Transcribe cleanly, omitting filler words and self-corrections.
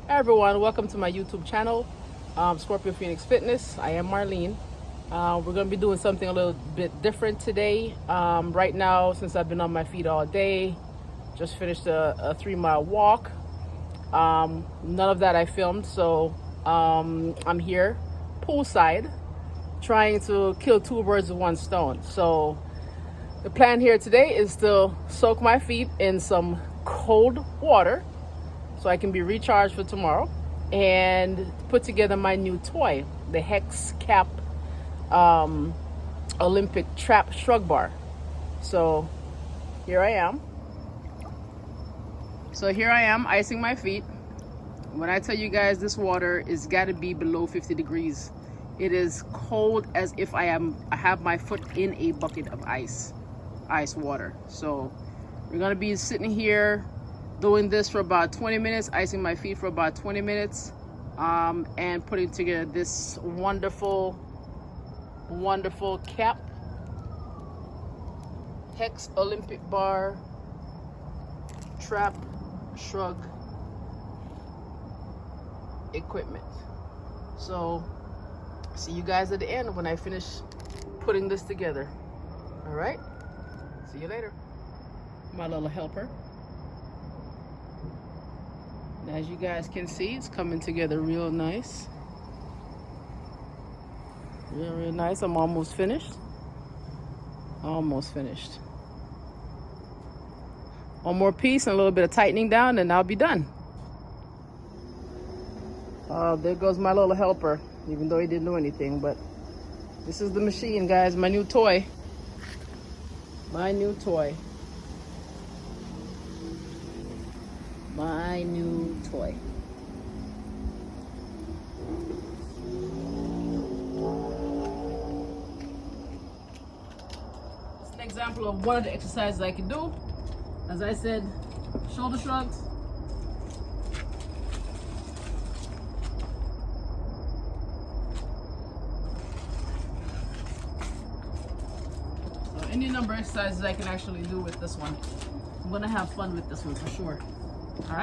Hi everyone, welcome to my YouTube channel, Scorpio Phoenix Fitness. I am Marlene. We're going to be doing something a little bit different today. Right now, since I've been on my feet all day, just finished a 3-mile walk. None of that I filmed, so I'm here poolside trying to kill two birds with one stone. So the plan here today is to soak my feet in some cold water so I can be recharged for tomorrow, and put together my new toy, the Hex Cap Olympic Trap Shrug Bar. So here I am. Icing my feet. When I tell you guys this water is got to be below 50 degrees, it is cold as if I have my foot in a bucket of ice water. So we're gonna be sitting here doing this for about 20 minutes, icing my feet for about 20 minutes, and putting together this wonderful cap Hex Olympic Bar Trap Shrug equipment. So see you guys at the end when I finish putting this together. All right, see you later. My little helper. As you guys can see, it's coming together real nice. Real nice. I'm almost finished. Almost finished. One more piece and a little bit of tightening down, and I'll be done. There goes my little helper, even though he didn't do anything. But this is the machine, guys. My new toy. My new toy. My new toy. It's an example of one of the exercises I can do. As I said, shoulder shrugs. So any number of exercises I can actually do with this one. I'm gonna have fun with this one for sure. All right.